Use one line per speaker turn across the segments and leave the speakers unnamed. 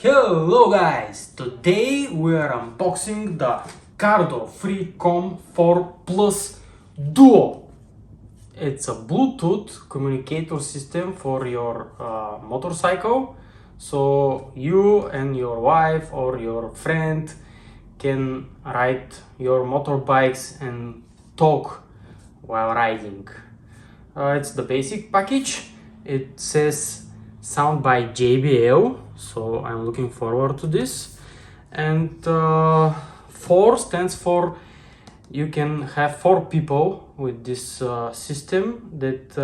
Hello guys! Today we are unboxing the Cardo FREECOM 4 Plus Duo. It's a Bluetooth communicator system for your motorcycle, so you and your wife or your friend can ride your motorbikes and talk while riding. It's the basic package. It says sound by JBL, so I'm looking forward to this. And 4 stands for you can have 4 people with this system that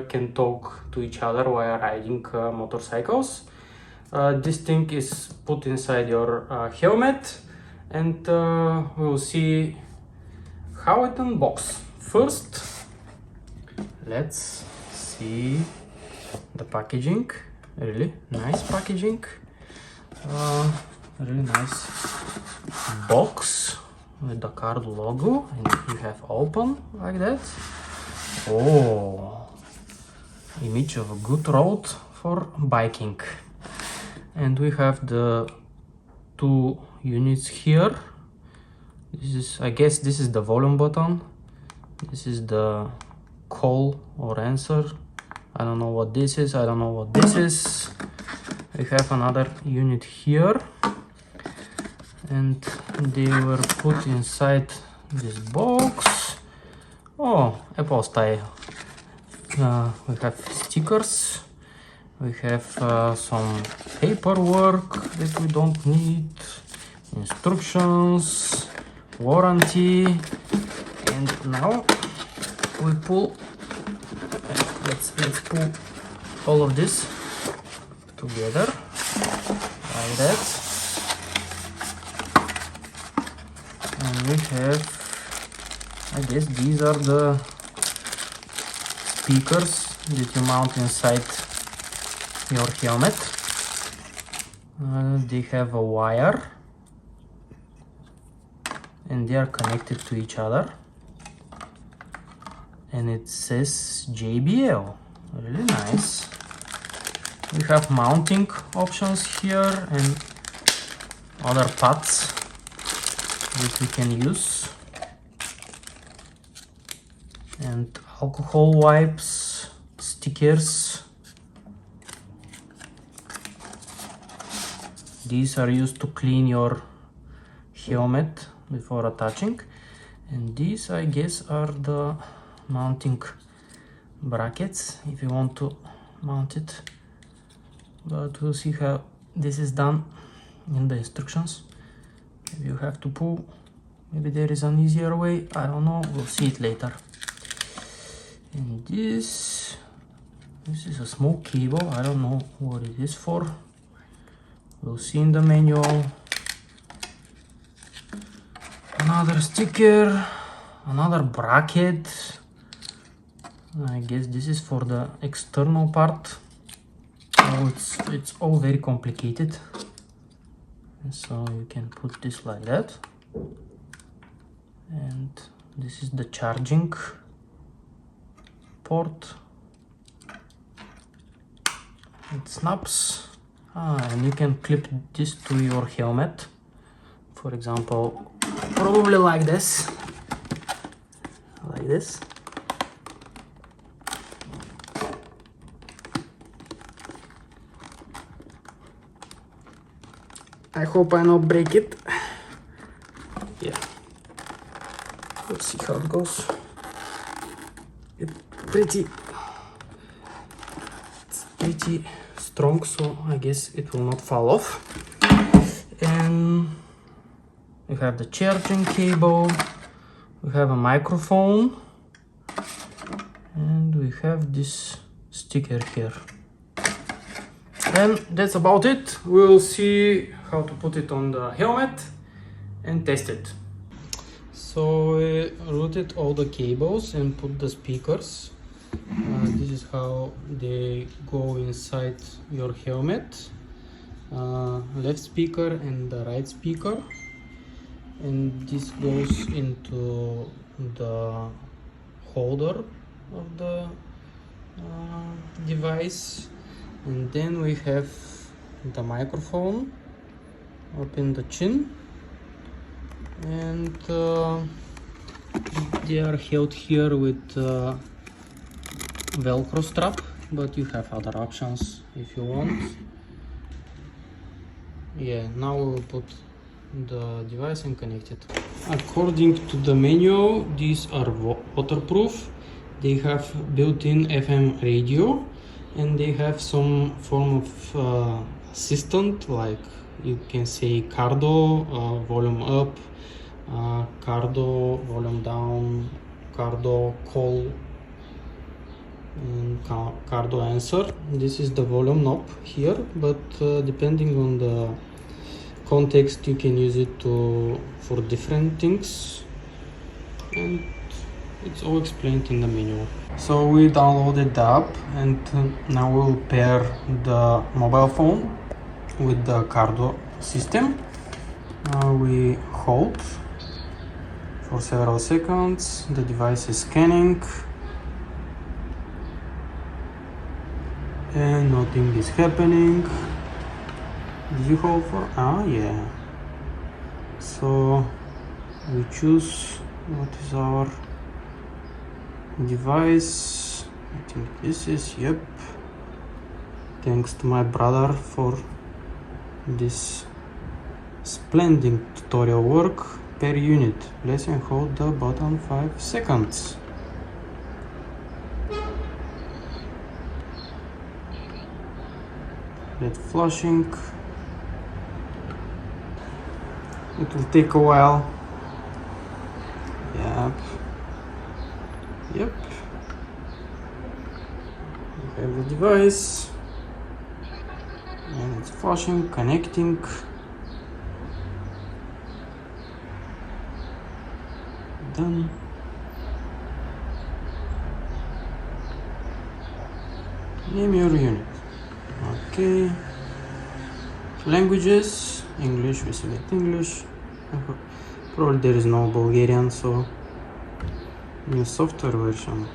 can talk to each other while riding motorcycles. This thing is put inside your helmet, and we'll see how it unboxes. First, let's see the packaging. Really nice packaging. Really nice box with the Cardo logo, and you have open like that. Oh, image of a good road for biking. And we have the 2 units here. This is, I guess this is the volume button. This is the call or answer. I don't know what this is. I don't know what this is. We have another unit here, and they were put inside this box. Oh, Apple style. We have stickers. We have some paperwork that we don't need, instructions, warranty, and now we pull. Let's pull all of this together like that, and we have, I guess these are the speakers that you mount inside your helmet. They have a wire and they are connected to each other, and it says JBL. Really nice. We have mounting options here and other pads that we can use, and alcohol wipes, stickers. These are used to clean your helmet before attaching, and these, I guess, are the mounting brackets if you want to mount it, but we'll see how this is done in the instructions. Maybe you have to pull, maybe there is an easier way, I don't know, we'll see it later. And this is a small cable, I don't know what it is for, we'll see in the manual. Another sticker, another bracket. I guess this is for the external part. Oh, it's all very complicated. So you can put this like that. And this is the charging port. It snaps. And you can clip this to your helmet. For example, probably like this. Like this. I hope I not break it. Yeah. Let's see how it goes. It's pretty strong, so I guess it will not fall off. And we have the charging cable. We have a microphone. And we have this sticker here. And that's about it. We'll see how to put it on the helmet and test it. So we routed all the cables and put the speakers. This is how they go inside your helmet. Left speaker and the right speaker. And this goes into the holder of the device, and then we have the microphone open the chin, and they are held here with Velcro strap, but you have other options if you want. Yeah, now we'll put the device and connect it. According to the menu, these are waterproof. They have built-in FM radio, and they have some form of assistant, like you can say Cardo volume up, Cardo volume down, Cardo call, and Cardo answer. This is the volume knob here, but depending on the context you can use it for different things, and it's all explained in the menu. So we downloaded the app, and now we'll pair the mobile phone with the Cardo system. We hold for several seconds, the device is scanning, and nothing is happening. Did you hold for? Yeah. So we choose what is our device. I think this is, yep. Thanks to my brother for this splendid tutorial work. Per unit, place and hold the button 5 seconds. LED flashing. It will take a while. Yep. We have the device, and it's flashing, connecting. Done. Name your unit. Okay. Languages, English, we select English. Probably there is no Bulgarian, so new software version,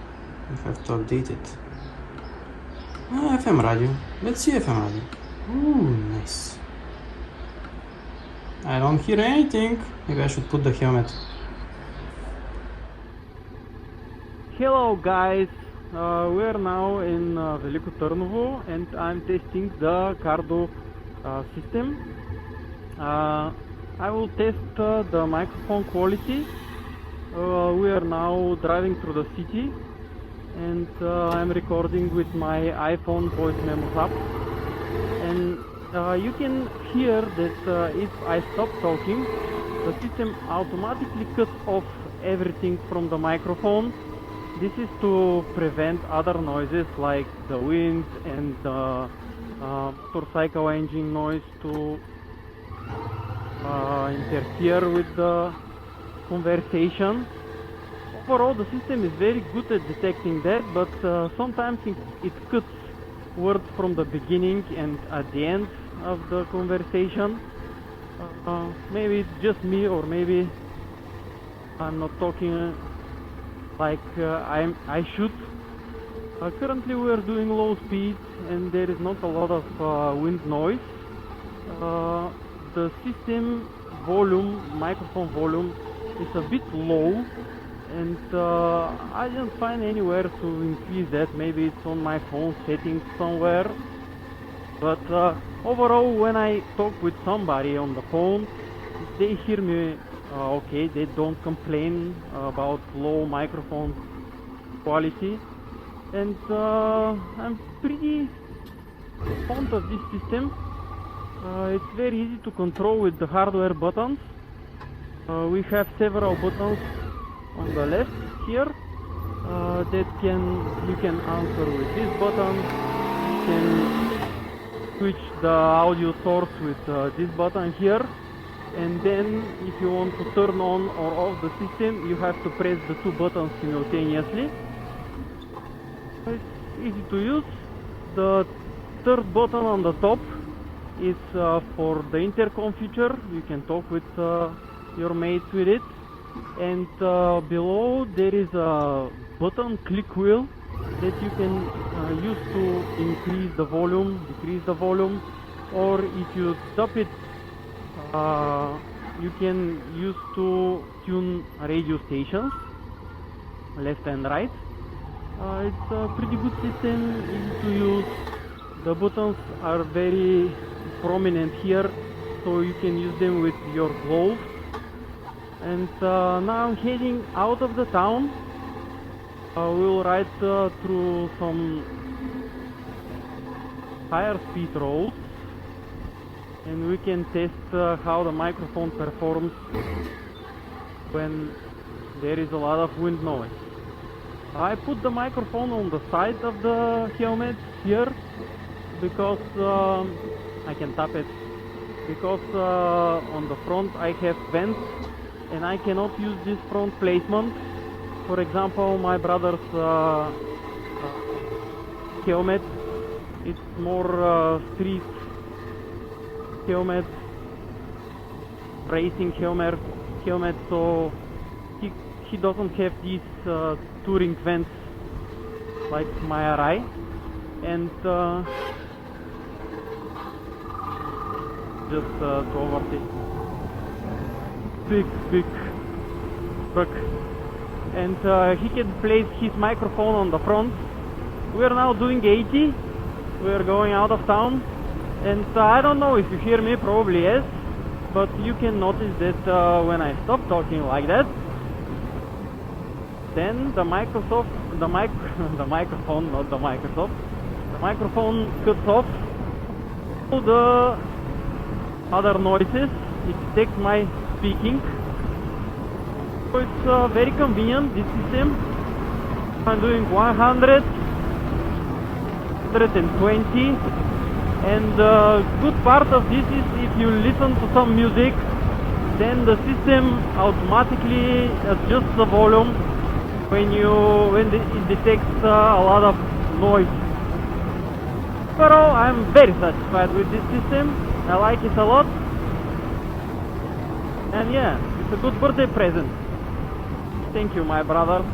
we have to update it. FM radio, let's see FM radio. Ooh, nice. I don't hear anything, maybe I should put the helmet. Hello guys, we are now in Veliko Tърново, and I'm testing the Cardo system. I will test the microphone quality. We are now driving through the city, and I'm recording with my iPhone voice memos app, and you can hear that if I stop talking, the system automatically cuts off everything from the microphone. This is to prevent other noises like the wind and the motorcycle engine noise to interfere with the conversation. Overall, the system is very good at detecting that, but sometimes it cuts words from the beginning and at the end of the conversation. Maybe it's just me, or maybe I'm not talking like I should. Currently we are doing low speed, and there is not a lot of wind noise. The system volume, microphone volume, is a bit low, and I didn't find anywhere to increase that. Maybe it's on my phone settings somewhere, but overall, when I talk with somebody on the phone, they hear me okay. They don't complain about low microphone quality, and I'm pretty fond of this system. It's very easy to control with the hardware buttons. We have several buttons on the left here that you can answer with this button. You can switch the audio source with this button here, and then if you want to turn on or off the system, you have to press the two buttons simultaneously. It's easy to use. The third button on the top is for the intercom feature. You can talk with your mates with it, and below there is a button click wheel that you can use to increase the volume, decrease the volume, or if you tap it
You can use to tune radio stations, left and right. It's a pretty good system, easy to use. The buttons are very prominent here, so you can use them with your gloves. And now I'm heading out of the town. We'll ride through some higher speed roads, and we can test how the microphone performs when there is a lot of wind noise. I put the microphone on the side of the helmet here because I can tap it, because on the front I have vents and I cannot use this front placement. For example, my brother's helmet, it's more street helmet, racing helmet, so he doesn't have these touring vents like my Arai. And just to overtake big truck, and he can place his microphone on the front. We are now doing 80. We are going out of town, and I don't know if you hear me, probably yes, but you can notice that when I stop talking like that, then the microphone cuts off all the other noises. It detects my speaking. So it's very convenient, this system. I'm doing 100, 120, and the good part of this is if you listen to some music, then the system automatically adjusts the volume when it detects a lot of noise. Overall, I'm very satisfied with this system. I like it a lot, and yeah, it's a good birthday present. Thank you, my brother.